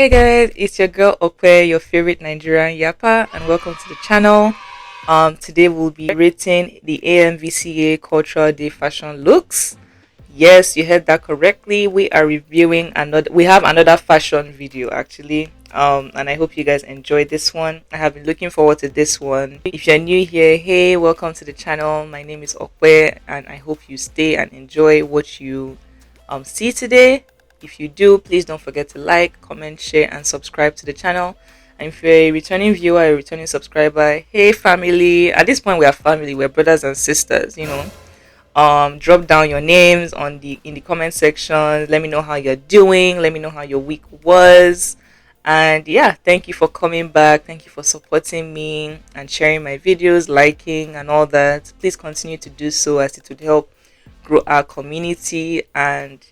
Hey guys, it's your girl Okwe, your favorite Nigerian yapper, and welcome to the channel. Today we'll be rating the AMVCA Cultural Day fashion looks. Yes, you heard that correctly. We are reviewing another. We have another fashion video actually. And I hope you guys enjoyed this one. I have been looking forward to this one. If you're new here, hey, welcome to the channel. My name is Okwe, and I hope you stay and enjoy what you see today. If you do, please don't forget to like, comment, share, and subscribe to the channel. And if you're a returning viewer, a returning subscriber, hey family. At this point, we are family. We're brothers and sisters. Drop down your names in the comment section. Let me know how you're doing. Let me know how your week was. And yeah, thank you for coming back. Thank you for supporting me and sharing my videos, liking, and all that. Please continue to do so as it would help grow our community. And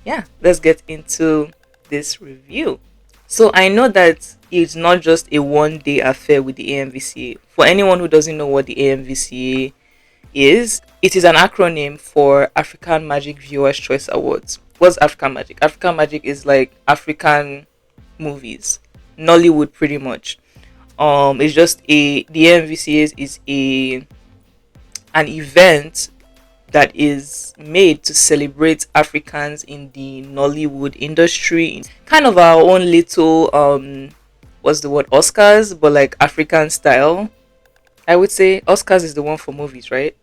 yeah, let's get into this review. So I know that it's not just a one-day affair with the AMVCA. For anyone who doesn't know what the AMVCA is, it is an acronym for African Magic Viewers Choice Awards. What's African Magic? African Magic is like African movies, Nollywood, pretty much. It's just the AMVCA is an event that is made to celebrate Africans in the Nollywood industry. Kind of our own little what's the word, Oscars, but like African style. I would say Oscars is the one for movies, right?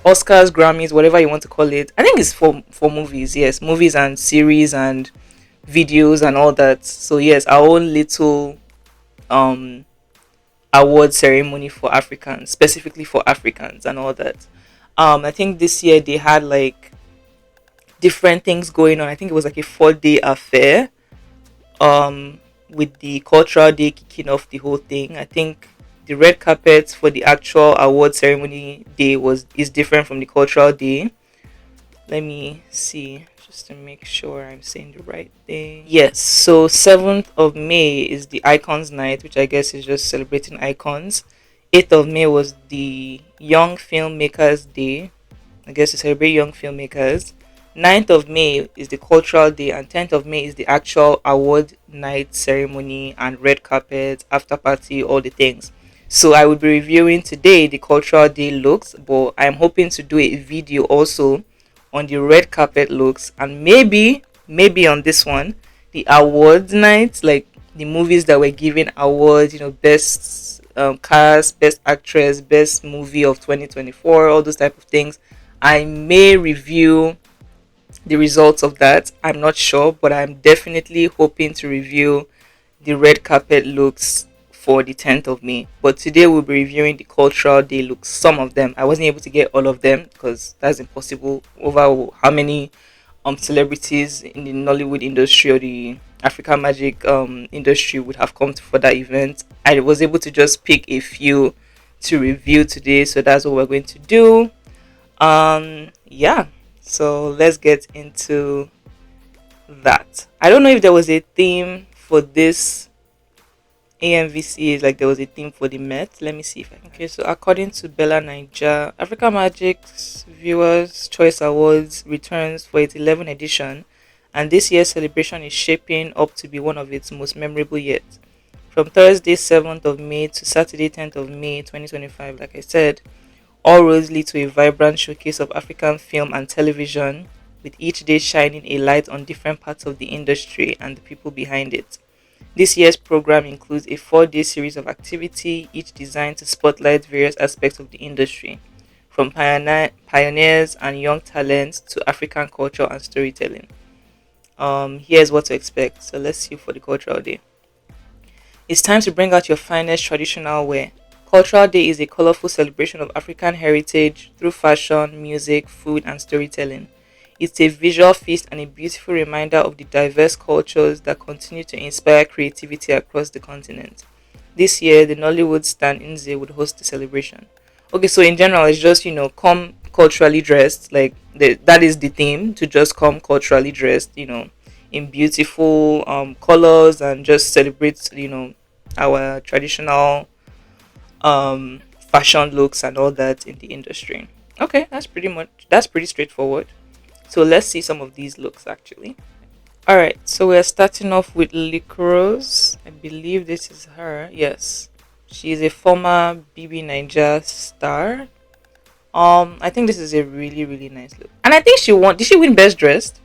Oscars, Grammys, whatever you want to call it. I think it's for movies, yes, movies and series and videos and all that. So yes, our own little award ceremony for Africans, specifically for Africans and all that. I think this year they had like different things going on. I think it was like a 4-day affair. With the cultural day kicking off the whole thing. I think the red carpet for the actual award ceremony day is different from the cultural day. Let me see just to make sure I'm saying the right thing. Yes, so 7th of May is the Icons Night, which I guess is just celebrating icons. 8th of May was the Young Filmmakers Day, I guess to celebrate young filmmakers. 9th of May is the Cultural Day, and 10th of May is the actual award night ceremony and red carpet, after party, all the things. So I will be reviewing today the Cultural Day looks, but I'm hoping to do a video also on the red carpet looks, and maybe on this one, the awards night, like the movies that were giving awards, best cast, best actress, best movie of 2024, all those type of things. I may review the results of that. I'm not sure, but I'm definitely hoping to review the red carpet looks for the 10th of May. But today we'll be reviewing the cultural day looks, some of them. I wasn't able to get all of them because that's impossible over how many celebrities in the Nollywood industry or the African Magic industry would have come for that event. I was able to just pick a few to review today, so that's what we're going to do. Yeah, so let's get into that. I don't know if there was a theme for this AMVC, like there was a theme for the Met. Let me see if I can. Okay, so according to Bella Niger, Africa Magic's Viewers Choice Awards returns for its 11th edition, and this year's celebration is shaping up to be one of its most memorable yet. From Thursday 7th of May to Saturday 10th of May 2025, like I said, all roads lead to a vibrant showcase of African film and television, with each day shining a light on different parts of the industry and the people behind it. This year's program includes a 4-day series of activity, each designed to spotlight various aspects of the industry, from pioneers and young talents to African culture and storytelling. Here's what to expect. So let's see for the Cultural Day. It's time to bring out your finest traditional wear. Cultural Day is a colorful celebration of African heritage through fashion, music, food, and storytelling. It's a visual feast and a beautiful reminder of the diverse cultures that continue to inspire creativity across the continent. This year, the Nollywood Stan Nze would host the celebration. Okay, so in general, it's just, come culturally dressed. Like, that is the theme, to just come culturally dressed, in beautiful colors, and just celebrate, our traditional fashion looks and all that in the industry. Okay, that's pretty straightforward. So let's see some of these looks actually. All right, so we're starting off with Licorice. I believe this is her. Yes, she is a former BB Niger star. I think this is a really really nice look, and I think she won. Did she win Best Dressed?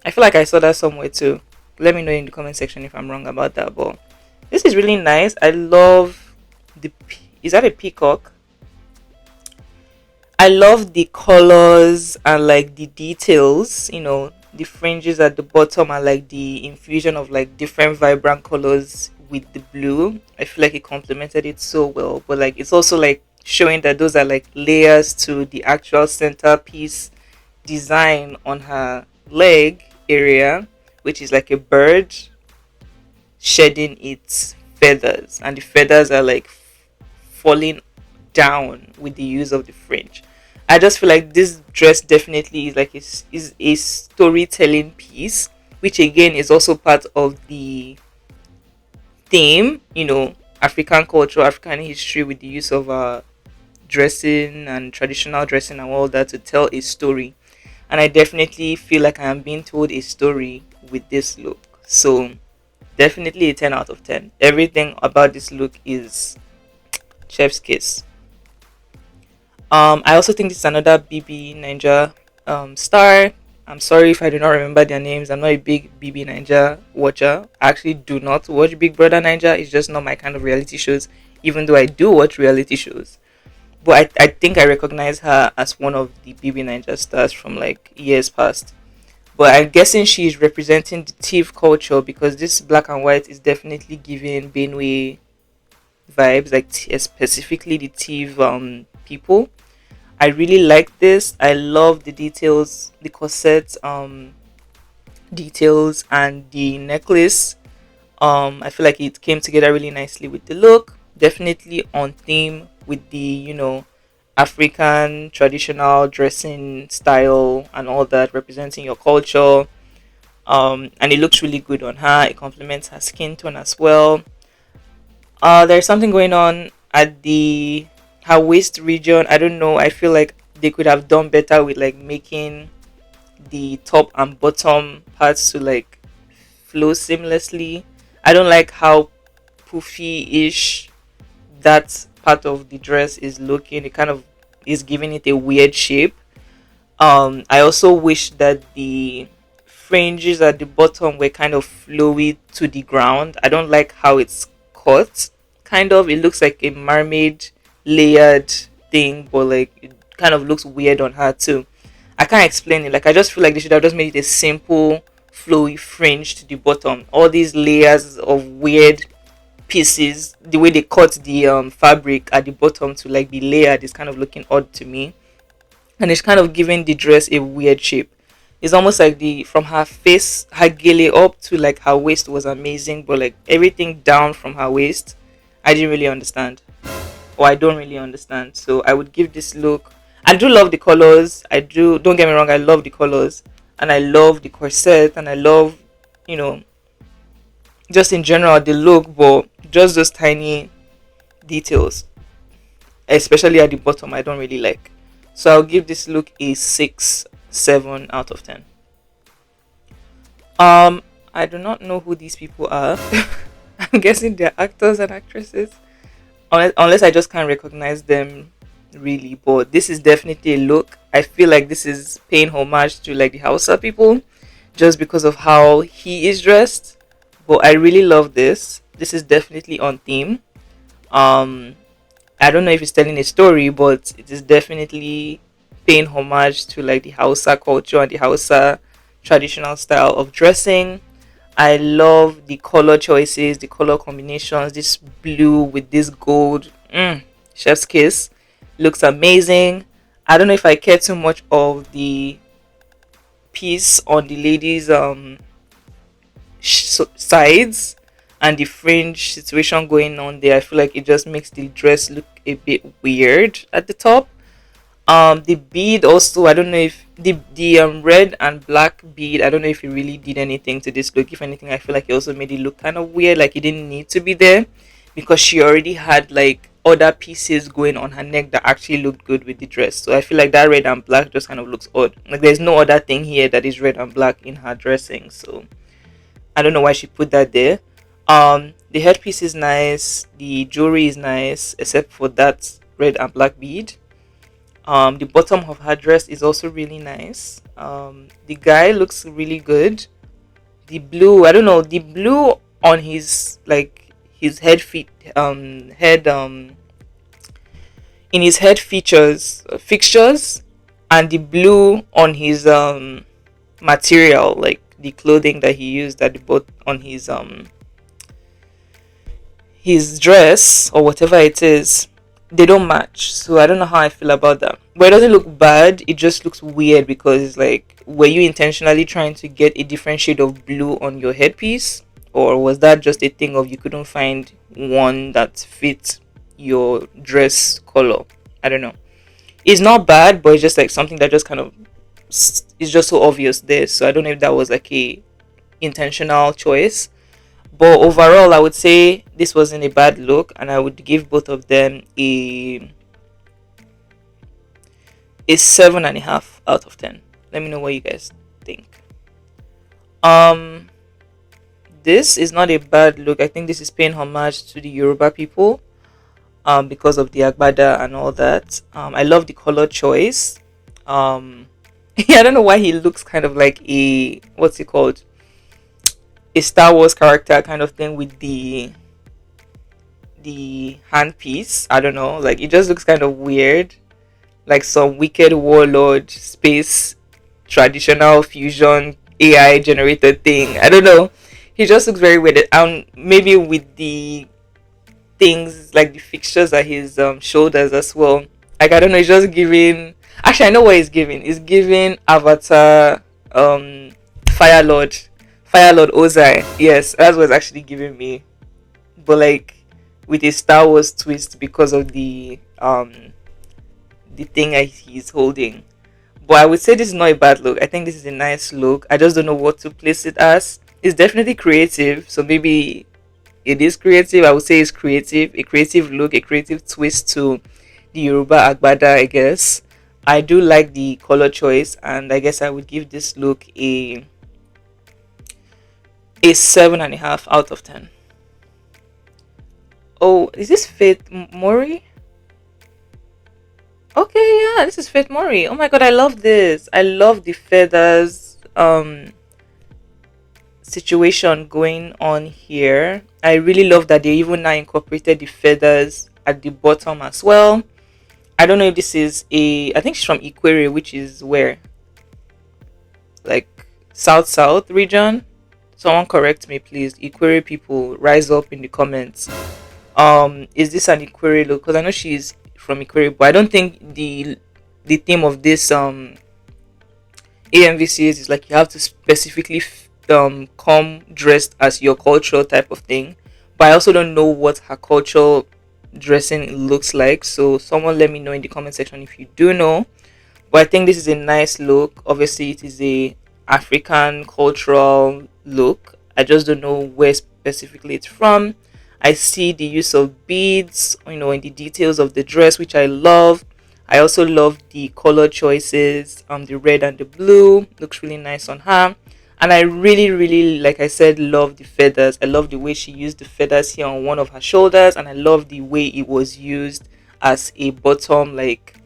I feel like I saw that somewhere too. Let me know in the comment section if I'm wrong about that. But this is really nice. I love the. Is that a peacock? I love the colors and like the details, the fringes at the bottom and like the infusion of like different vibrant colors with the blue. I feel like it complemented it so well. But like it's also like showing that those are like layers to the actual centerpiece design on her leg area, which is like a bird shedding its feathers, and the feathers are like falling down with the use of the fringe. I just feel like this dress definitely is like is a storytelling piece, which again is also part of the theme, African culture, African history with the use of dressing and traditional dressing and all that to tell a story. And I definitely feel like I am being told a story with this look. So definitely a 10 out of 10. Everything about this look is chef's kiss. I also think this is another BB Ninja star. I'm sorry if I do not remember their names. I'm not a big BB Ninja watcher. I actually do not watch Big Brother Ninja. It's just not my kind of reality shows, even though I do watch reality shows. But I think I recognize her as one of the BB Ninja stars from like years past. But I'm guessing she's representing the thief culture because this black and white is definitely giving Benue vibes, like specifically the thief people. I really like this. I love the details, the corset details and the necklace. I feel like it came together really nicely with the look. Definitely on theme with the, African traditional dressing style and all that, representing your culture. And it looks really good on her. It complements her skin tone as well. There's something going on at the her waist region. I don't know. I feel like they could have done better with like making the top and bottom parts to like flow seamlessly. I don't like how poofy-ish that part of the dress is looking. It kind of is giving it a weird shape. I also wish that the fringes at the bottom were kind of flowy to the ground. I don't like how it's cut. Kind of, it looks like a mermaid layered thing, but like it kind of looks weird on her too. I can't explain it. Like I just feel like they should have just made it a simple flowy fringe to the bottom. All these layers of weird pieces, the way they cut the fabric at the bottom to like be layered is kind of looking odd to me, and it's kind of giving the dress a weird shape. It's almost like the from her face, her gele up to like her waist was amazing, but like everything down from her waist, I didn't really understand, or I don't really understand. So I would give this look. I do love the colors. I do. Don't get me wrong. I love the colors, and I love the corset, and I love, you know, just in general the look, but just those tiny details, especially at the bottom, I don't really like. So I'll give this look a 6, 7 out of 10. I do not know who these people are. I'm guessing they're actors and actresses, unless I just can't recognize them really. But this is definitely a look. I feel like this is paying homage to like the Hausa people, just because of how he is dressed. But I really love this. This is definitely on theme. Um, I don't know if it's telling a story, but it is definitely paying homage to like the Hausa culture and the Hausa traditional style of dressing. I love the color choices, the color combinations. This blue with this gold, chef's kiss, looks amazing. I don't know if I care too much of the piece on the ladies' sides and the fringe situation going on there. I feel like it just makes the dress look a bit weird at the top. The bead also, I don't know if the red and black bead, I don't know if it really did anything to this look. If anything, I feel like it also made it look kind of weird, like it didn't need to be there, because she already had like other pieces going on her neck that actually looked good with the dress. So I feel like that red and black just kind of looks odd. Like there's no other thing here that is red and black in her dressing. So I don't know why she put that there. The headpiece is nice, the jewelry is nice, except for that red and black bead. The bottom of her dress is also really nice. The guy looks really good. The blue, I don't know, the blue on his, like, his head feet head in his head features fixtures, and the blue on his material, like the clothing that he used at the bot on his dress or whatever it is, they don't match. So I don't know how I feel about that. But it doesn't look bad. It just looks weird because it's like, were you intentionally trying to get a different shade of blue on your headpiece, or was that just a thing of you couldn't find one that fits your dress color? I don't know. It's not bad, but it's just like something that just kind of is just so obvious there. So I don't know if that was like a intentional choice. But overall, I would say this wasn't a bad look, and I would give both of them a 7.5 out of 10. Let me know what you guys think. Um, this is not a bad look. I think this is paying homage to the Yoruba people, because of the agbada and all that. I love the color choice. Yeah, I don't know why he looks kind of like a, what's it called, a Star Wars character kind of thing with the handpiece. I don't know, like it just looks kind of weird, like some wicked warlord space traditional fusion AI generated thing. I don't know. He just looks very weird. Maybe with the things like the fixtures at his shoulders as well. Like I don't know, it's just giving. Actually, I know what he's giving. It's giving Avatar, Fire Lord, Fire Lord Ozai. Yes, that's what it's actually giving me. But like with a Star Wars twist because of the thing that he's holding. But I would say this is not a bad look. I think this is a nice look. I just don't know what to place it as. It's definitely creative, so maybe it is creative. I would say it's creative, a creative look, a creative twist to the Yoruba Agbada, I guess. I do like the color choice, and I guess I would give this look a 7.5 out of 10. Oh, is this Faith Mori? Okay, yeah, this is Faith Mori. Oh my god, I love this. I love the feathers situation going on here. I really love that they even now incorporated the feathers at the bottom as well. I don't know if this is I think she's from Ikwere, which is where, like, south region. Someone correct me, please. Ikwere people, rise up in the comments. Is this an Ikwere look? Because I know she's from Ikwere, but I don't think the theme of this AMVC is like you have to specifically come dressed as your cultural type of thing. But I also don't know what her cultural dressing looks like. So someone let me know in the comment section if you do know. But I think this is a nice look. Obviously, it is a African cultural look. I just don't know where specifically it's from. I see the use of beads, in the details of the dress, which I love. I also love the color choices. The red and the blue looks really nice on her. And I really, really, like I said, love the feathers. I love the way she used the feathers here on one of her shoulders, and I love the way it was used as a bottom, like,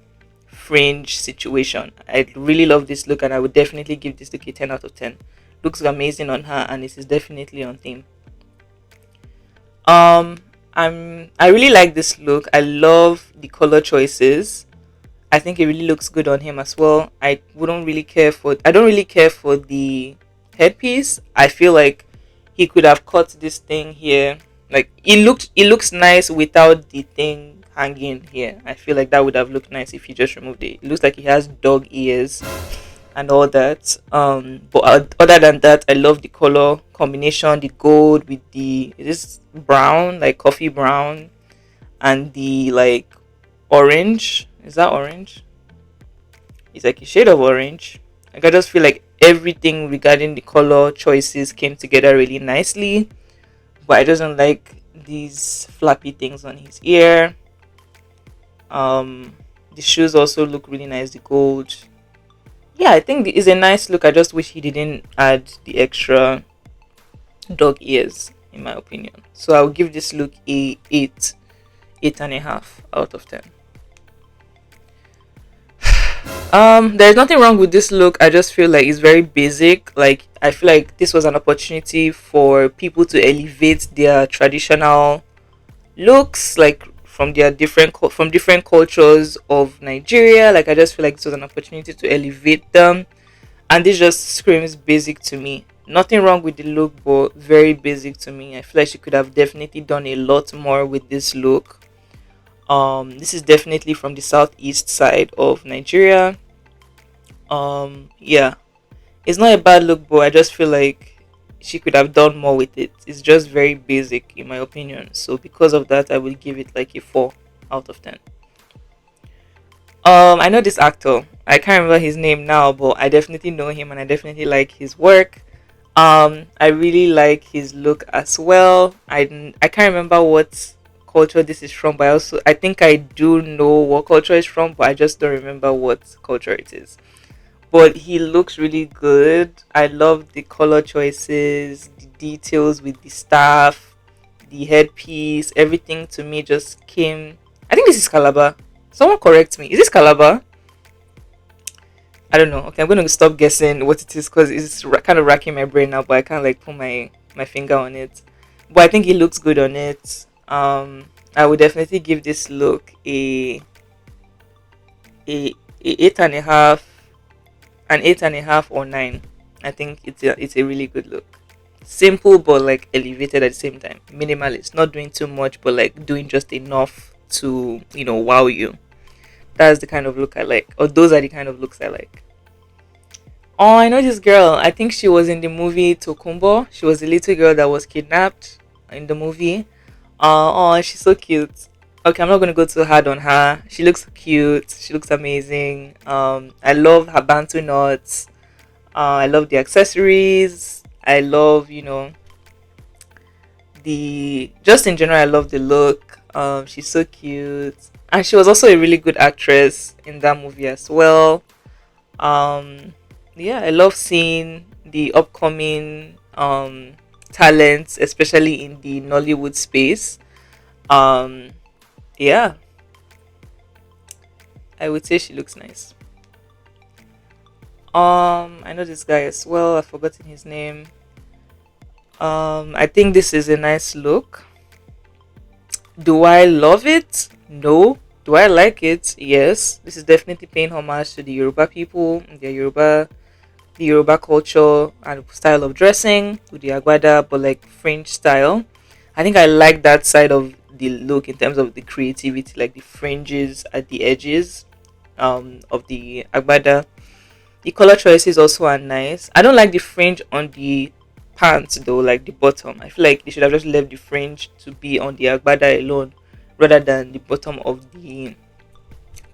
fringe situation. I really love this look, and I would definitely give this look a 10 out of 10. Looks amazing on her, and it is definitely on theme. I really like this look. I love the color choices. I think it really looks good on him as well. I don't really care for the headpiece. I feel like he could have cut this thing here. Like it looks nice without the thing hanging here. I feel like that would have looked nice if he just removed it. It looks like he has dog ears and all that. But other than that, I love the color combination, the gold with the this brown, like coffee brown, and the like orange. Is that orange? It's like a shade of orange. Like I just feel like everything regarding the color choices came together really nicely. But I just don't like these flappy things on his ear. The shoes also look really nice, the gold. Yeah, I think it's a nice look. I just wish he didn't add the extra dog ears, in my opinion. So I'll give this look a 8.5 out of 10. There's nothing wrong with this look. I just feel like it's very basic. Like, I feel like this was an opportunity for people to elevate their traditional looks, like from their from different cultures of Nigeria. Like, I just feel like this was an opportunity to elevate them, and this just screams basic to me. Nothing wrong with the look, but very basic to me. I feel like she could have definitely done a lot more with this look. This is definitely from the southeast side of Nigeria. Yeah, it's not a bad look, but I just feel like she could have done more with it. It's just very basic in my opinion. So because of that, I will give it like a 4 out of 10. I know this actor. I can't remember his name now, but I definitely know him and I definitely like his work. I really like his look as well. I can't remember what culture this is from, but I think I do know what culture it's from, but I just don't remember what culture it is. But he looks really good. I love the color choices, the details with the staff, the headpiece, everything to me just came. I think this is Calabar. Someone correct me. Is this Calabar? I don't know. Okay, I'm going to stop guessing what it is because it's kind of racking my brain now, but I can't like put my finger on it. But I think it looks good on it. I would definitely give this look a 8.5, an 8.5 or 9. I think it's a really good look. Simple but like elevated at the same time. Minimalist, not doing too much, but like doing just enough to wow you. That's the kind of look I like, or those are the kind of looks I like. Oh, I know this girl. I think she was in the movie Tokumbo. She was the little girl that was kidnapped in the movie. Oh, she's so cute. Okay, I'm not gonna go too hard on her. She looks cute. She looks amazing. I love her bantu knots. I love the accessories. I love, the just in general. I love the look. She's so cute, and she was also a really good actress in that movie as well. Um, yeah, I love seeing the upcoming talents, especially in the Nollywood space. Um, yeah, I would say she looks nice. I know this guy as well. I've forgotten his name. I think this is a nice look. Do I love it? No. Do I like it? Yes. This is definitely paying homage to the Yoruba people, the Yoruba culture and style of dressing with the agbada, but like French style. I think I like that side of the look in terms of the creativity, like the fringes at the edges of the agbada. The color choices also are nice. I don't like the fringe on the pants though, like the bottom. I feel like they should have just left the fringe to be on the agbada alone rather than the bottom of the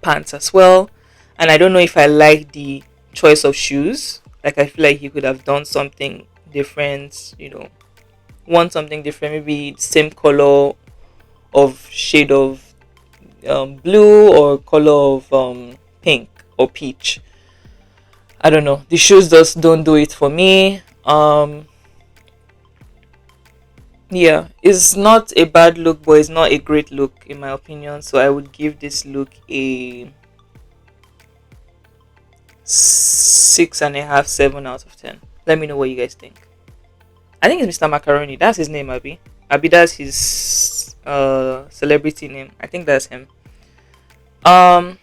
pants as well. And I don't know if I like the choice of shoes. Like, I feel like he could have done something different, want something different, maybe same color of shade of blue or color of pink or peach. I don't know. The shoes just don't do it for me. Yeah, it's not a bad look, but it's not a great look in my opinion. So I would give this look a 6.5, 7 out of 10. Let me know what you guys think. I think it's Mr. Macaroni. That's his name, Abby. Abby, that's his celebrity name. I think that's him. Um,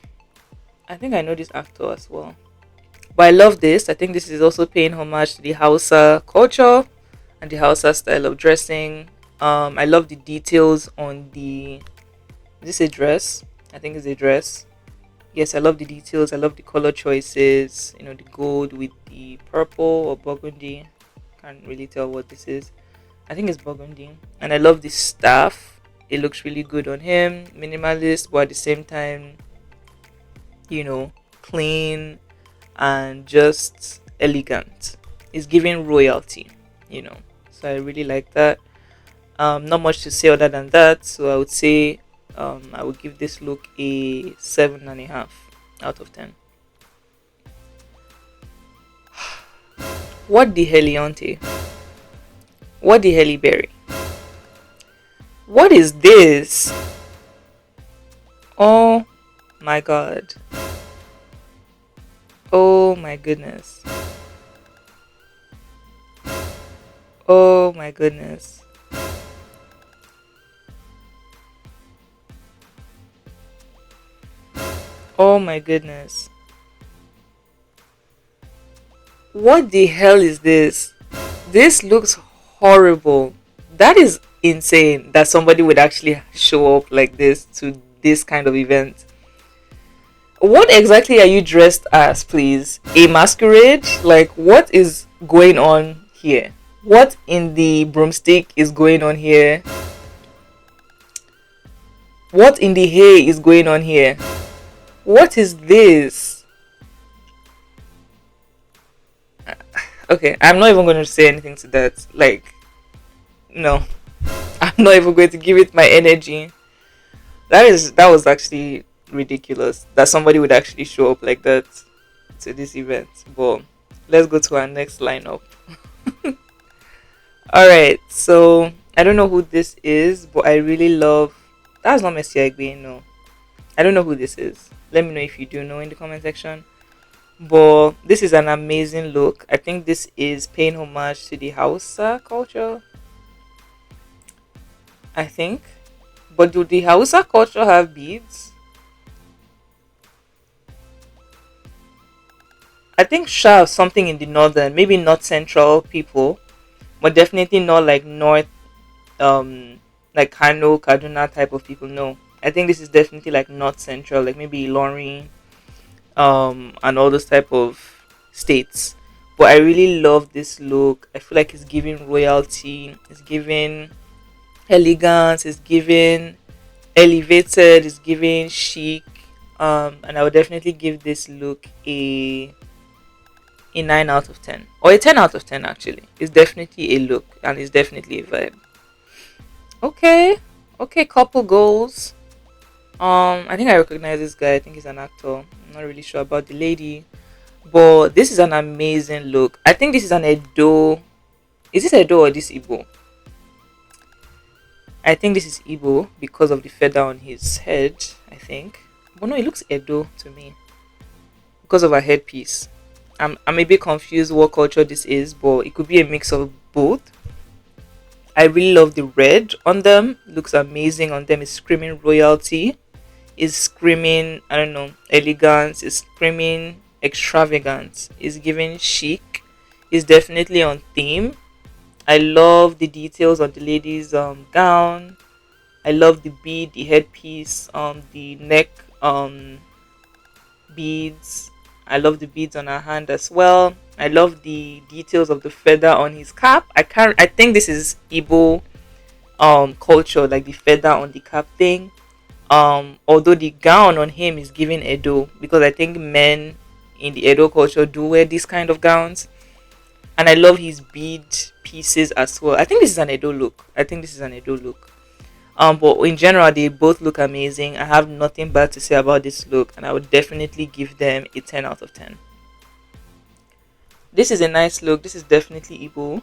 I think I know this actor as well. But I love this. I think this is also paying homage to the Hausa culture and the Hausa style of dressing. I love the details on the. Is this a dress? I think it's a dress. Yes, I love the details. I love the color choices. The gold with the purple or burgundy. Can't really tell what this is. I think it's burgundy. And I love the staff. It looks really good on him. Minimalist, but at the same time, clean and just elegant. It's giving royalty. So I really like that. Not much to say other than that. So I would say I would give this look a 7.5 out of 10. What the heliante? What the hell, berry? What is this? Oh my god. Oh my goodness. Oh my goodness. Oh my goodness. What the hell is this? This looks horrible. That is insane that somebody would actually show up like this to this kind of event. What exactly are you dressed as, please? A masquerade? Like, what is going on here? What in the broomstick is going on here? What in the hay is going on here? What is this? Okay, I'm not even going to say anything to that. Like, no. I'm not even going to give it my energy. That was actually ridiculous that somebody would actually show up like that to this event. But let's go to our next lineup. All right, so I don't know who this is, but I really love. That's not Messi Agbe, no. I don't know who this is. Let me know if you do know in the comment section. But this is an amazing look. I think this is paying homage to the Hausa culture. I think. But do the Hausa culture have beads? I think Sha something in the northern, maybe not central people, but definitely not like north, like Kano, Kaduna type of people. No, I think this is definitely like north central, like maybe Ilorin, and all those type of states. But I really love this look. I feel like it's giving royalty. It's giving elegance. It's giving elevated. It's giving chic. And I would definitely give this look a 9 out of 10 or a 10 out of 10. Actually, it's definitely a look and it's definitely a vibe. Okay, okay, couple goals. I think I recognize this guy. I think he's an actor. I'm not really sure about the lady, but this is an amazing look. I think this is an Edo. Is this Edo or this Igbo? I think this is Igbo because of the feather on his head, I think. But no, it looks Edo to me because of her headpiece. I'm a bit confused what culture this is, but it could be a mix of both. I really love the red on them. Looks amazing on them. It's screaming royalty. It's screaming, I don't know, elegance. It's screaming extravagance. It's giving chic. It's definitely on theme. I love the details on the lady's gown. I love the bead, the headpiece, the neck beads. I love the beads on her hand as well. I love the details of the feather on his cap. I think this is Igbo culture, like the feather on the cap thing. Although the gown on him is giving Edo, because I think men in the Edo culture do wear these kind of gowns. And I love his bead pieces as well. I think this is an Edo look. But in general, they both look amazing. I have nothing bad to say about this look, and I would definitely give them a 10 out of 10. This is a nice look. This is definitely Igbo.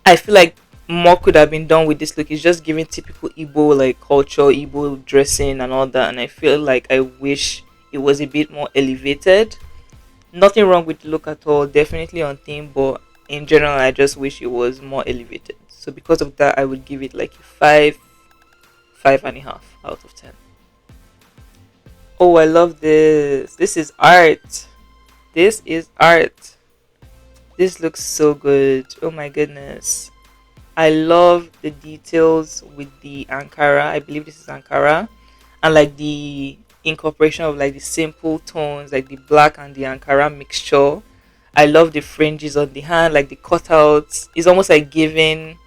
I feel like more could have been done with this look. It's just giving typical Igbo like culture, Igbo dressing and all that. And I feel like I wish it was a bit more elevated. Nothing wrong with the look at all. Definitely on theme, but in general, I just wish it was more elevated. So because of that, I would give it like a 5.5 out of 10. Oh, I love this. This is art. This is art. This looks so good. Oh my goodness. I love the details with the Ankara. I believe this is Ankara. And like the incorporation of like the simple tones, like the black and the Ankara mixture. I love the fringes on the hand, like the cutouts. It's almost like giving,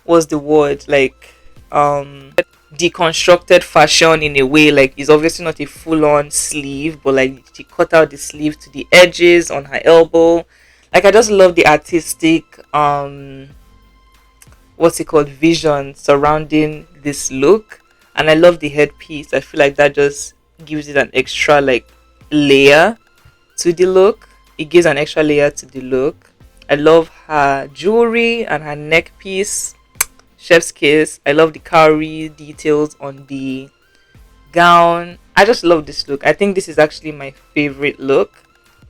what's the word, like deconstructed fashion in a way. Like it's obviously not a full-on sleeve, but like she cut out the sleeve to the edges on her elbow. Like I just love the artistic what's it called, vision surrounding this look. And I love the headpiece. I feel like that just gives it an extra like layer to the look. It gives an extra layer to the look. I love her jewelry and her neck piece. Chef's kiss. I love the cowrie details on the gown. I just love this look. I think this is actually my favorite look.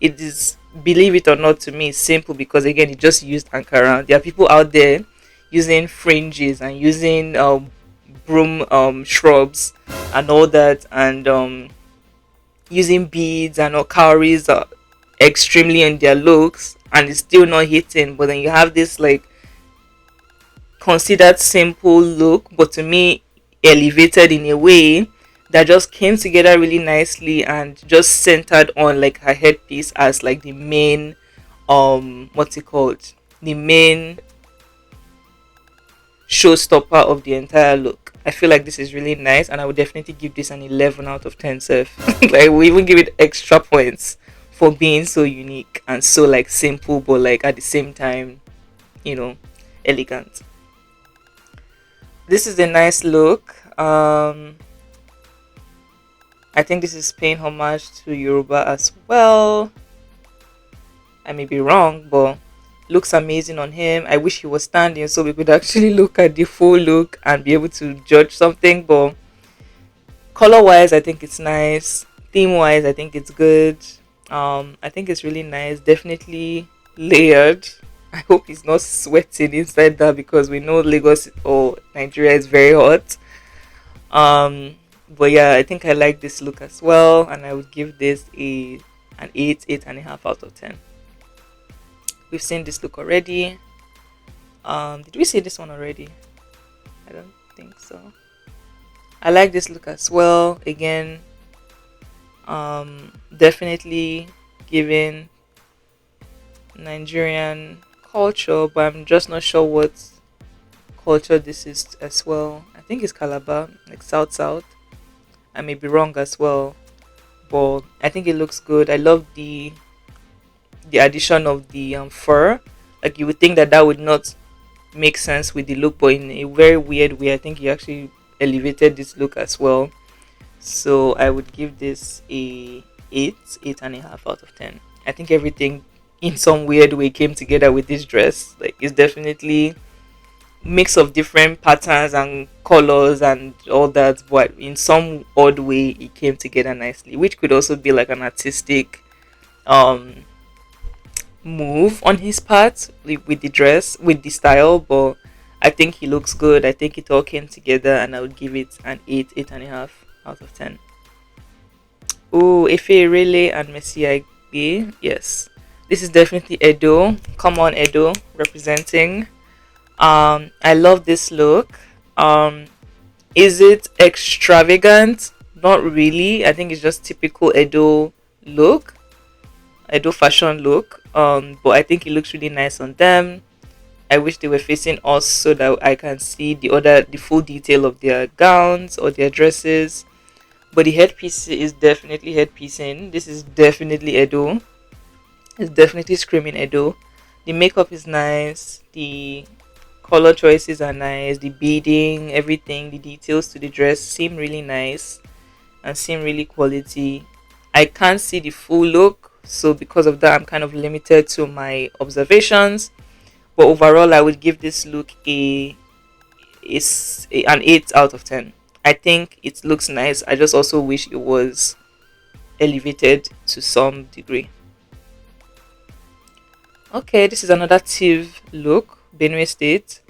It is, believe it or not, to me, it's simple because again, it just used Ankara. There are people out there using fringes and using broom shrubs and all that, and using beads and all cowries extremely in their looks, and it's still not hitting. But then you have this like considered simple look, but to me elevated in a way that just came together really nicely and just centered on like her headpiece as like the main what's it called, the main showstopper of the entire look. I feel like this is really nice, and I would definitely give this an 11 out of 10 self. Like we even give it extra points for being so unique and so like simple, but like at the same time, you know, elegant. This is a nice look. I think this is paying homage to Yoruba as well. I may be wrong, but looks amazing on him. I wish he was standing so we could actually look at the full look and be able to judge something. But color wise, I think it's nice. Theme wise, I think it's good. I think it's really nice. Definitely layered. I hope he's not sweating inside that because we know Lagos or Nigeria is very hot. But yeah, I think I like this look as well, and I would give this an 8.5 out of 10. We've seen this look already. Did we see this one already? I don't think so. I like this look as well. Again, definitely giving Nigerian culture, but I'm just not sure what culture this is as well. I think it's Calabar, like South. I may be wrong as well, but I think it looks good. I love the addition of the fur. Like you would think that would not make sense with the look, but in a very weird way, I think he actually elevated this look as well. So I would give this a 8.5 out of 10. I think everything in some weird way came together with this dress. Like it's definitely mix of different patterns and colors and all that, but in some odd way it came together nicely, which could also be like an artistic move on his part with the dress, with the style. But I think he looks good. I think it all came together, and I would give it an 8.5 out of 10. Oh, Efe Rele and Messi Agbe. Yes, this is definitely Edo. Come on, Edo representing. I love this look. Is it extravagant? Not really. I think it's just typical Edo look, Edo fashion look. But I think it looks really nice on them. I wish they were facing us so that I can see the full detail of their gowns or their dresses. But the headpiece is definitely headpiecing. This is definitely Edo. It's definitely screaming Edo. The makeup is nice. The color choices are nice. The beading, everything, the details to the dress seem really nice and seem really quality. I can't see the full look, so because of that, I'm kind of limited to my observations. But overall, I would give this look an 8 out of 10. I think it looks nice. I just also wish it was elevated to some degree. Okay, this is another Tiv look, Benue State.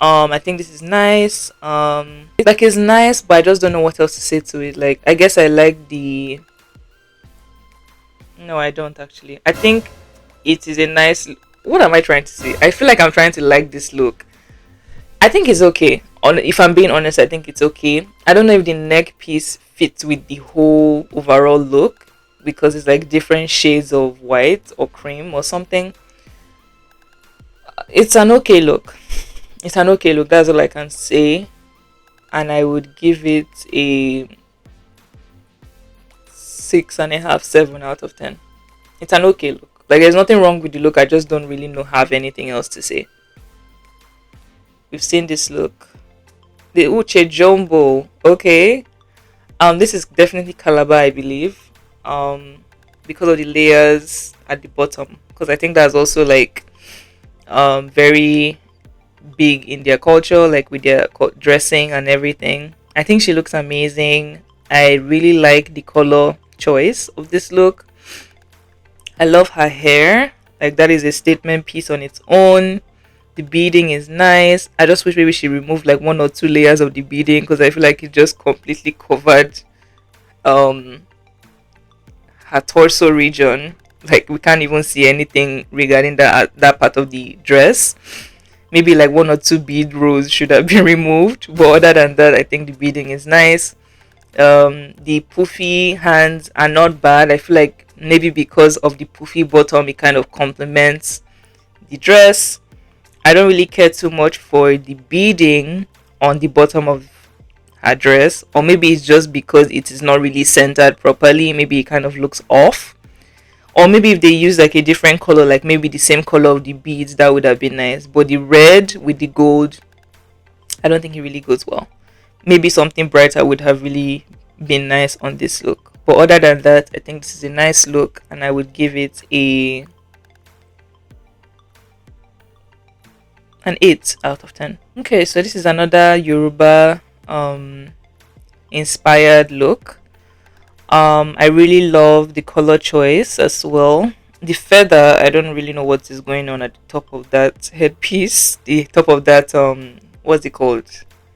I think this is nice. It's nice, but I just don't know what else to say to it. Like, I guess I like the. No, I don't actually. I think it is a nice. What am I trying to say? I feel like I'm trying to like this look. I think it's okay. If I'm being honest, I think it's okay. I don't know if the neck piece fits with the whole overall look because it's like different shades of white or cream or something. It's an okay look. It's an okay look. That's all I can say. And I would give it a 6.5, 7 out of 10. It's an okay look. Like there's nothing wrong with the look. I just don't really have anything else to say. We've seen this look. The Uche Jumbo. Okay. This is definitely Calabar, I believe. Because of the layers at the bottom. Because I think that's also like very big in their culture, like with their dressing and everything. I think she looks amazing. I really like the color choice of this look. I love her hair. Like that is a statement piece on its own. The beading is nice. I just wish maybe she removed like one or two layers of the beading because I feel like it just completely covered um her torso region. Like we can't even see anything regarding that part of the dress. Maybe like one or two bead rows should have been removed, but other than that, I think the beading is nice. The poofy hands are not bad. I feel like maybe because of the poofy bottom, it kind of complements the dress. I don't really care too much for the beading on the bottom of her dress, or maybe it's just because it is not really centered properly. Maybe it kind of looks off, or maybe if they use like a different color, like maybe the same color of the beads, that would have been nice. But the red with the gold, I don't think it really goes well. Maybe something brighter would have really been nice on this look. But other than that, I think this is a nice look, and I would give it an 8 out of 10. Okay, so this is another Yoruba inspired look. I really love the color choice as well. The feather, I don't really know what is going on at the top of that headpiece. The top of that what's it called?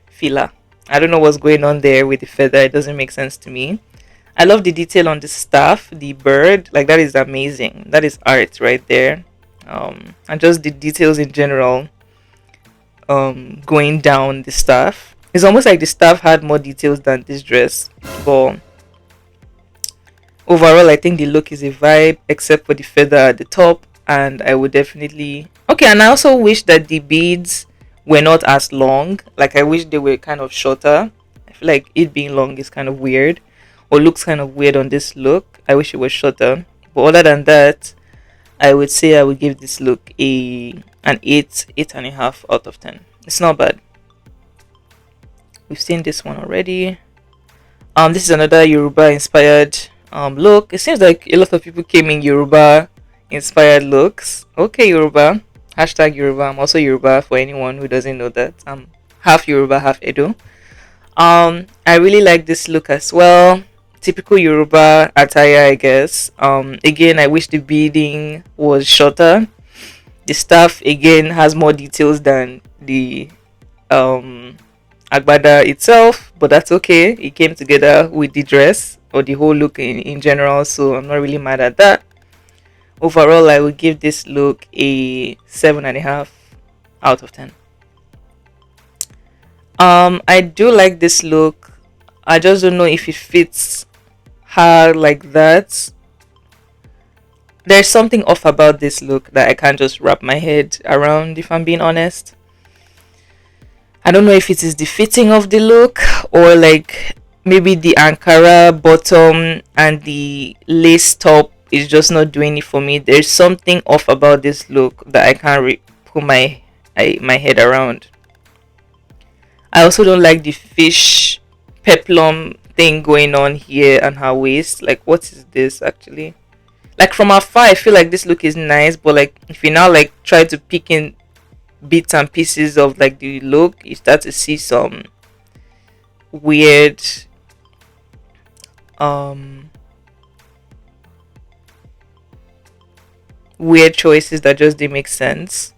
Fila. I don't know what's going on there with the feather. It doesn't make sense to me. I love the detail on the staff, the bird. Like that is amazing. That is art right there. And just the details in general. Going down the staff. It's almost like the staff had more details than this dress. But overall, I think the look is a vibe, except for the feather at the top. And I would definitely okay. And I also wish that the beads were not as long. Like I wish they were kind of shorter. I feel like it being long is kind of weird, or looks kind of weird on this look. I wish it was shorter. But other than that, I would say I would give this look an 8.5 out of 10. It's not bad. We've seen this one already. This is another Yoruba inspired look. It seems like a lot of people came in Yoruba inspired looks. Okay, Yoruba. Hashtag Yoruba. I'm also Yoruba for anyone who doesn't know that. I'm half Yoruba, half Edo. I really like this look as well. Typical Yoruba attire, I guess. Again, I wish the beading was shorter. The staff again has more details than the agbada itself, but that's okay. It came together with the dress or the whole look in general, so I'm not really mad at that. Overall, I would give this look a 7.5 out of 10. I do like this look. I just don't know if it fits her like that. There's something off about this look that I can't just wrap my head around, if I'm being honest. I don't know if it is the fitting of the look, or like maybe the Ankara bottom and the lace top is just not doing it for me. There's something off about this look that I can't put my head around. I also don't like the fish peplum thing going on here and her waist. Like, what is this actually? Like from afar, I feel like this look is nice, but like if you now like try to pick in bits and pieces of like the look, you start to see some weird weird choices that just didn't make sense.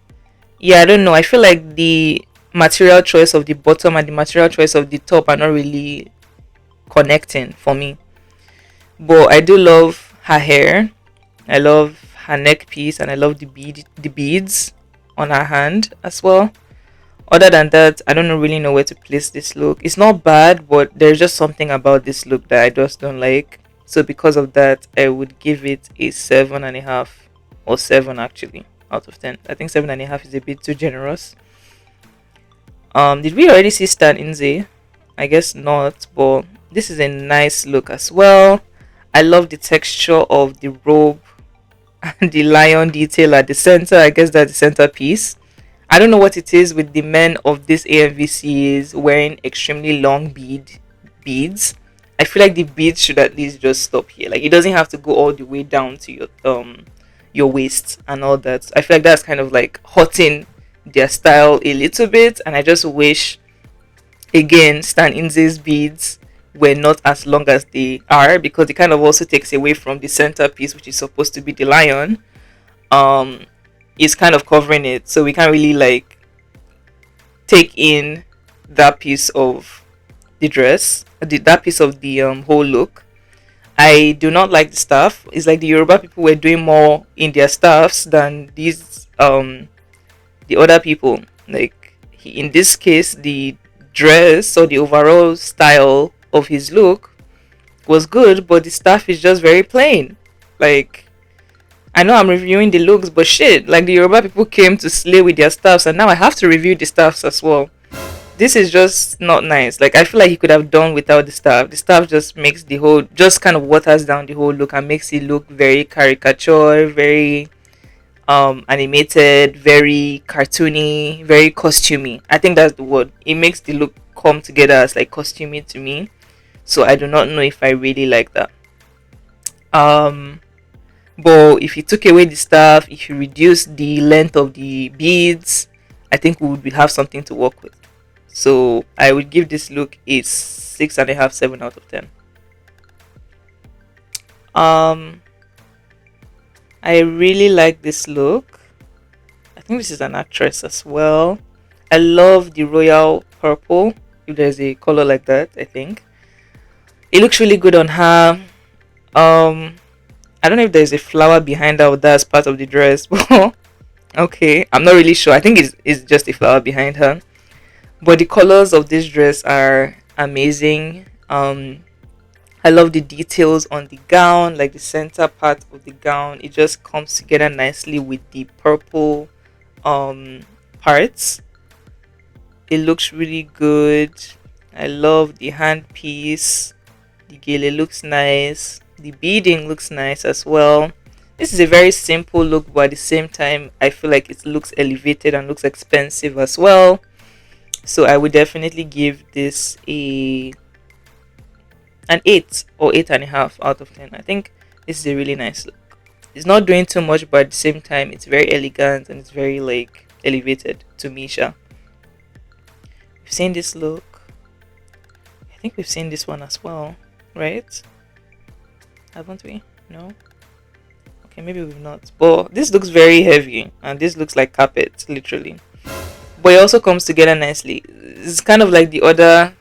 Yeah, I don't know. I feel like the material choice of the bottom and the material choice of the top are not really connecting for me. But I do love her hair. I love her neck piece, and I love the beads on her hand as well. Other than that, I don't really know where to place this look. It's not bad, but there's just something about this look that I just don't like. So because of that, I would give it a 7.5 or 7 actually out of 10. I think 7.5 is a bit too generous. Did we already see Stan Inze? I guess not, but this is a nice look as well. I love the texture of the robe and the lion detail at the center. I guess that's the centerpiece. I don't know what it is with the men of this AMVCs wearing extremely long beads. I feel like the beads should at least just stop here. Like it doesn't have to go all the way down to your waist and all that. I feel like that's kind of like hurting their style a little bit, and I just wish again Stan Inze's beads were not as long as they are, because it kind of also takes away from the centerpiece, which is supposed to be the lion. um is kind of covering it, so we can't really like take in that piece of the dress, that piece of the whole look. I do not like the staff. It's like the Yoruba people were doing more in their staffs than these the other people. Like in this case, the dress or the overall style of his look was good, but the staff is just very plain. Like, I know I'm reviewing the looks, but shit, like the Yoruba people came to slay with their staffs, and now I have to review the staffs as well. This is just not nice. Like, I feel like he could have done without the staff. The staff just makes the whole, just kind of waters down the whole look and makes it look very caricature, very animated, very cartoony, very costumey. I think that's the word. It makes the look come together as like costumey to me. So I do not know if I really like that. Um but if you took away the stuff, if you reduce the length of the beads, I think we would have something to work with. So I would give this look a 6.5, 7 out of 10. Um I really like this look. I think this is an actress as well. I love the royal purple. If there's a color like that, I think it looks really good on her. Um, I don't know if there's a flower behind her or that's part of the dress, but okay, I'm not really sure. I think it's just a flower behind her. But the colors of this dress are amazing. I love the details on the gown, like the center part of the gown. It just comes together nicely with the purple um parts. It looks really good. I love the handpiece. The gele looks nice. The beading looks nice as well. This is a very simple look, but at the same time, I feel like it looks elevated and looks expensive as well. So I would definitely give this an 8 or 8.5 out of 10. I think this is a really nice look. It's not doing too much, but at the same time, it's very elegant and it's very like elevated to Misha. We've seen this look. I think we've seen this one as well, right? Haven't we? No. Okay, maybe we've not. But this looks very heavy, and this looks like carpet, literally. But it also comes together nicely. It's kind of like the other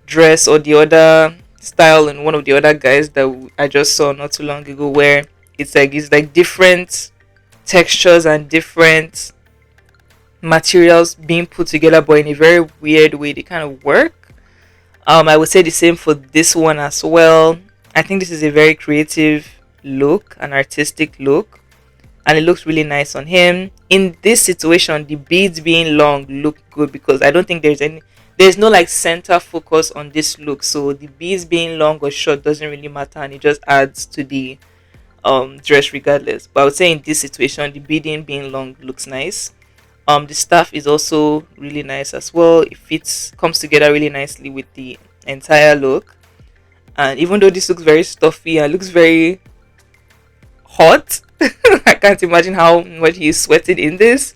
dress or the other style in one of the other guys that I just saw not too long ago, where it's like different textures and different materials being put together, but in a very weird way. They kind of work. I would say the same for this one as well. I think this is a very creative look, an artistic look, and it looks really nice on him. In this situation, the beads being long look good because I don't think there's no like center focus on this look. So the beads being long or short doesn't really matter, and it just adds to the dress regardless. But I would say in this situation, the beading being long looks nice. The staff is also really nice as well. It fits, comes together really nicely with the entire look. And even though this looks very stuffy and looks very hot, I can't imagine how much he's sweating in this.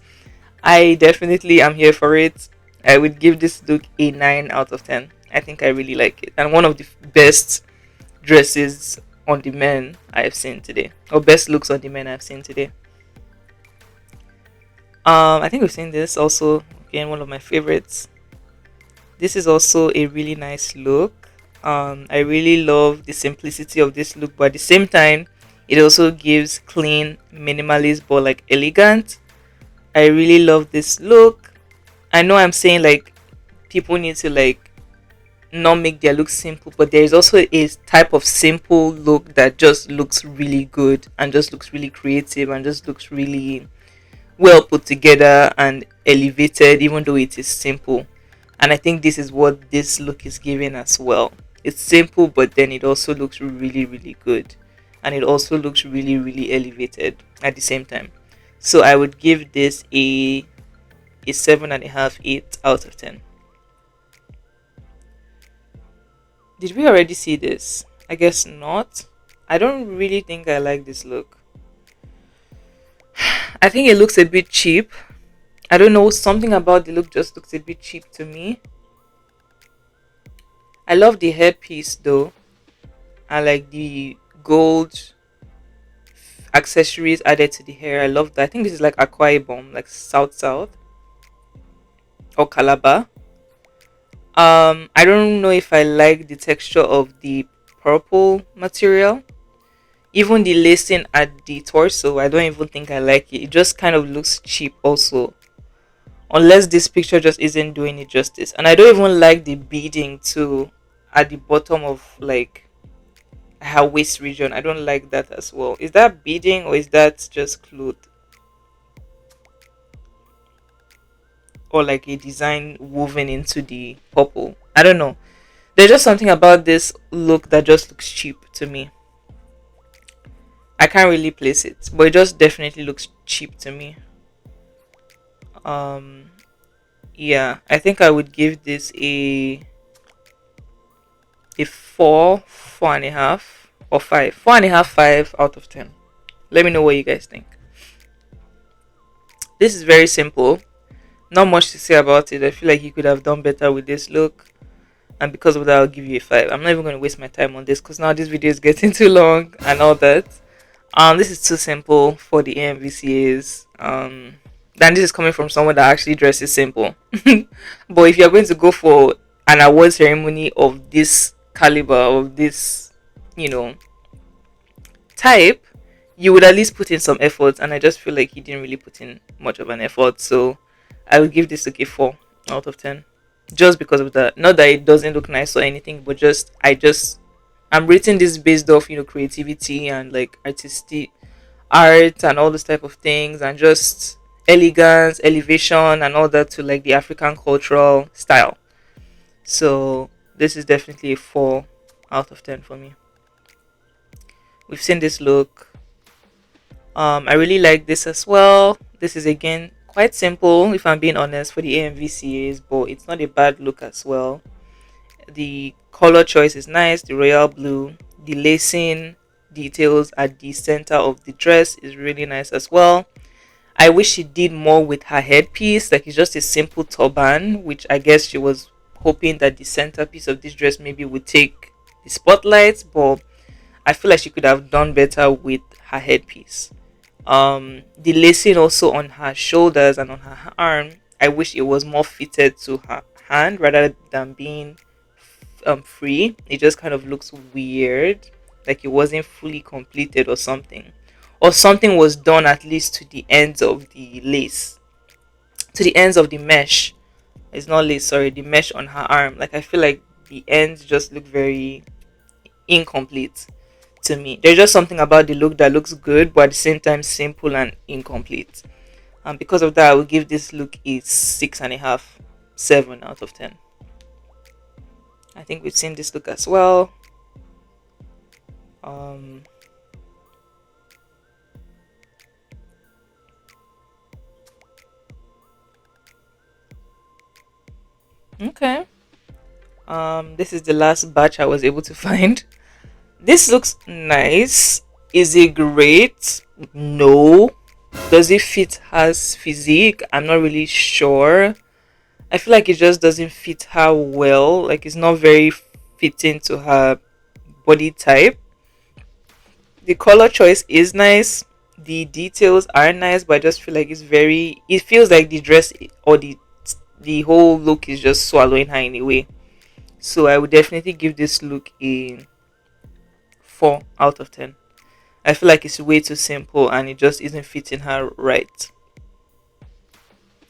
I definitely am here for it. I would give this look a 9 out of 10. I think I really like it, and one of the best dresses on the men I've seen today, or best looks on the men I've seen today. I think we've seen this also. Again, one of my favorites. This is also a really nice look. I really love the simplicity of this look, but at the same time, it also gives clean, minimalist, but like elegant. I really love this look. I know I'm saying like people need to like not make their look simple, but there is also a type of simple look that just looks really good and just looks really creative and just looks really well put together and elevated, even though it is simple. And I think this is what this look is giving as well. It's simple, but then it also looks really, really good, and it also looks really, really elevated at the same time. So I would give this a 7.5, 8 out of 10. Did we already see this? I guess not. I don't really think I like this look. I think it looks a bit cheap. I don't know, something about the look just looks a bit cheap to me. I love the hairpiece though. I like the gold accessories added to the hair. I love that. I think this is like Akwa Ibom, like South South or Calabar. I don't know if I like the texture of the purple material. Even the lacing at the torso, I don't even think I like it. It just kind of looks cheap also. Unless this picture just isn't doing it justice. And I don't even like the beading too at the bottom of like her waist region. I don't like that as well. Is that beading or is that just cloth? Or like a design woven into the purple? I don't know. There's just something about this look that just looks cheap to me. I can't really place it, but it just definitely looks cheap to me. Um, yeah, I think I would give this a four, 4.5, or five, 4.5, 5 out of 10. Let me know what you guys think. This is very simple. Not much to say about it. I feel like you could have done better with this look, and because of that, I'll give you a 5. I'm not even going to waste my time on this because now this video is getting too long and all that. This is too simple for the AMVCAs. Then this is coming from someone that actually dresses simple. But if you're going to go for an award ceremony of this caliber, of this, you know, type, you would at least put in some effort. And I just feel like he didn't really put in much of an effort. So I would give this a 4 out of 10. Just because of that. Not that it doesn't look nice or anything, but I'm rating this based off, creativity and like artistic art and all those type of things, and just elegance, elevation, and all that to like the African cultural style. So this is definitely a 4 out of 10 for me. We've seen this look. I really like this as well. This is again quite simple, if I'm being honest, for the AMVCAs, but it's not a bad look as well. The color choice is nice, the royal blue. The lacing details at the center of the dress is really nice as well. I wish she did more with her headpiece. Like, it's just a simple turban, which I guess she was hoping that the centerpiece of this dress maybe would take the spotlight, but I feel like she could have done better with her headpiece. The lacing also on her shoulders and on her arm, I wish it was more fitted to her hand rather than being free. It just kind of looks weird, like it wasn't fully completed or something was done at least to the ends of the lace, to the ends of the mesh. It's not lace, sorry, the mesh on her arm. Like, I feel like the ends just look very incomplete to me. There's just something about the look that looks good, but at the same time simple and incomplete. And because of that, I will give this look a 6.5, 7 out of 10. I think we've seen this look as well. Okay. This is the last batch I was able to find. This looks nice. Is it great? No. Does it fit her physique? I'm not really sure. I feel like it just doesn't fit her well. Like, it's not very fitting to her body type. The color choice is nice. The details are nice, but I just feel like it feels like the dress or the whole look is just swallowing her in a way. So I would definitely give this look a 4 out of 10. I feel like it's way too simple and it just isn't fitting her right.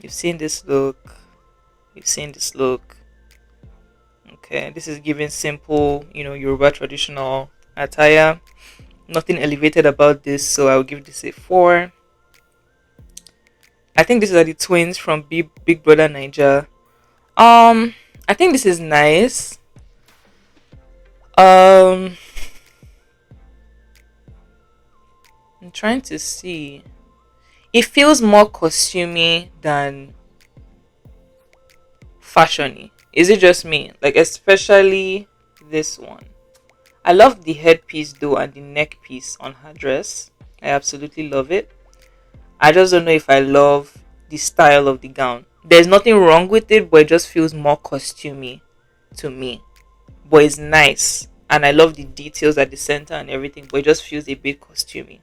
You've seen this look. You've seen this look. Okay, this is giving simple, Yoruba traditional attire. Nothing elevated about this, so I'll give this a 4. I think these are the twins from Big Brother Niger. I think this is nice. I'm trying to see. It feels more costumey than fashiony. Is it just me? Like, especially this one. I love the headpiece though and the neck piece on her dress. I absolutely love it. I just don't know if I love the style of the gown. There's nothing wrong with it, but it just feels more costumey to me. But it's nice, and I love the details at the center and everything, but it just feels a bit costumey.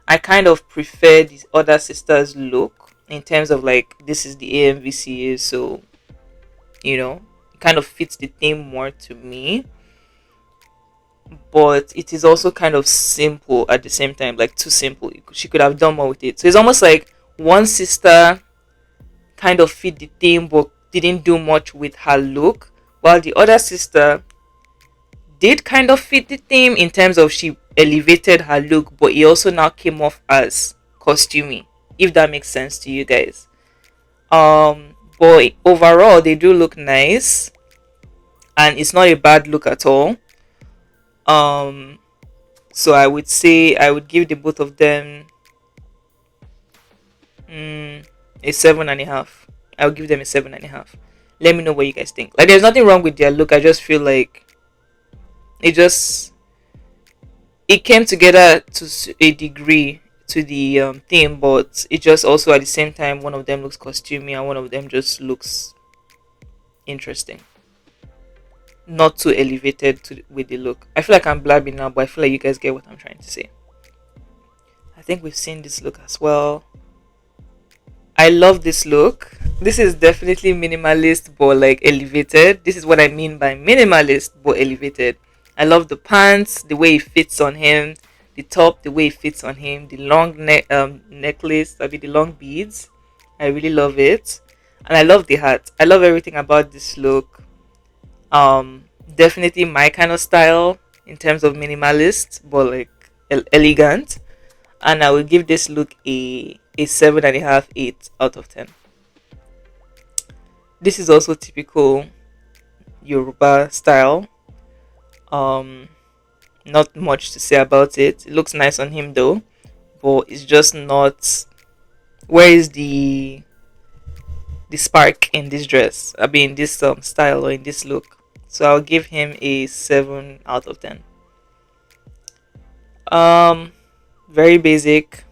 I kind of prefer the other sisters' look in terms of like this is the AMVCA, so it kind of fits the theme more to me. But it is also kind of simple at the same time, like too simple. She could have done more with it. So it's almost like one sister kind of fit the theme but didn't do much with her look, while the other sister did kind of fit the theme in terms of she elevated her look, but it also now came off as costumey, if that makes sense to you guys. But overall they do look nice, and it's not a bad look at all. um so I would say I would give the both of them mm, a 7.5. I'll give them a 7.5. Let me know what you guys think. Like, there's nothing wrong with their look. I just feel like it just it came together to a degree to the theme, but it just also at the same time one of them looks costumey and one of them just looks interesting, not too elevated with the look. I feel like I'm blabbing now, but I feel like you guys get what I'm trying to say. I think we've seen this look as well. I love this look. This is definitely minimalist but like elevated. This is what I mean by minimalist but elevated. I love the pants, the way it fits on him, the top, the way it fits on him, the long necklace, I mean the long beads. I really love it. And I love the hat. I love everything about this look. Definitely my kind of style in terms of minimalist but like elegant. And I will give this look a 7.5, 8 out of 10. This is also typical Yoruba style. Not much to say about it. It looks nice on him though, but it's just not. Where is the spark in this dress? I mean, this style or in this look. So I'll give him a 7 out of 10. Very basic,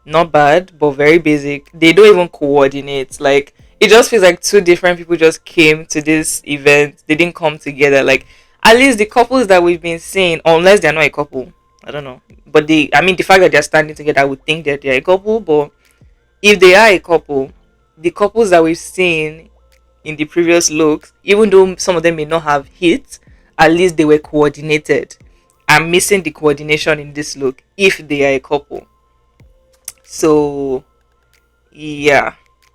not bad, but very basic. They don't even coordinate. Like, it just feels like two different people just came to this event. They didn't come together. Like, at least the couples that we've been seeing, unless they're not a couple, I don't know. But I mean, the fact that they're standing together, I would think that they're a couple. But if they are a couple, the couples that we've seen in the previous looks, even though some of them may not have hit, at least they were coordinated. I'm missing the coordination in this look if they are a couple. So yeah,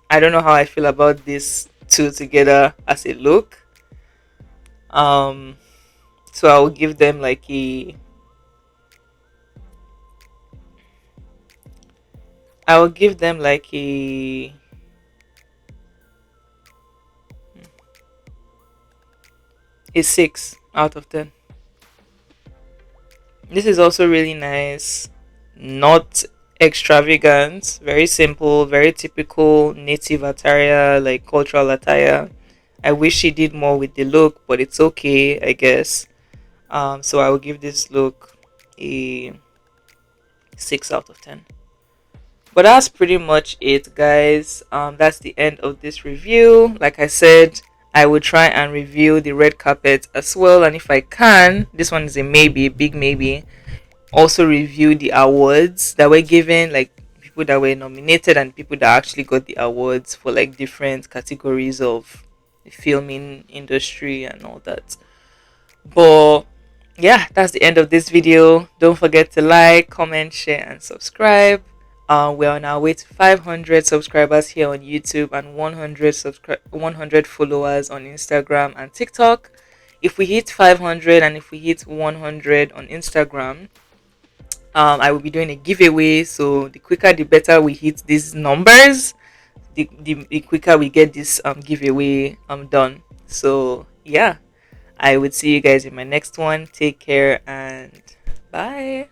I don't know how I feel about this two together as a look. Um, so I will give them like I will give them like a 6 out of 10. This is also really nice, not extravagant, very simple, very typical native attire, like cultural attire. I wish she did more with the look, but it's okay, I guess. So I will give this look a 6 out of 10. But that's pretty much it, guys. That's the end of this review. Like I said, I will try and review the red carpet as well, and if I can, this one is a maybe, a big maybe. Also review the awards that were given, like people that were nominated and people that actually got the awards for like different categories of the filming industry and all that. But yeah, that's the end of this video. Don't forget to like, comment, share, and subscribe. We're on our way to 500 subscribers here on YouTube and 100 followers on Instagram and TikTok. If we hit 500 and if we hit 100 on Instagram, I will be doing a giveaway. So the quicker the better we hit these numbers, the quicker we get this giveaway done. So yeah, I would see you guys in my next one. Take care and bye.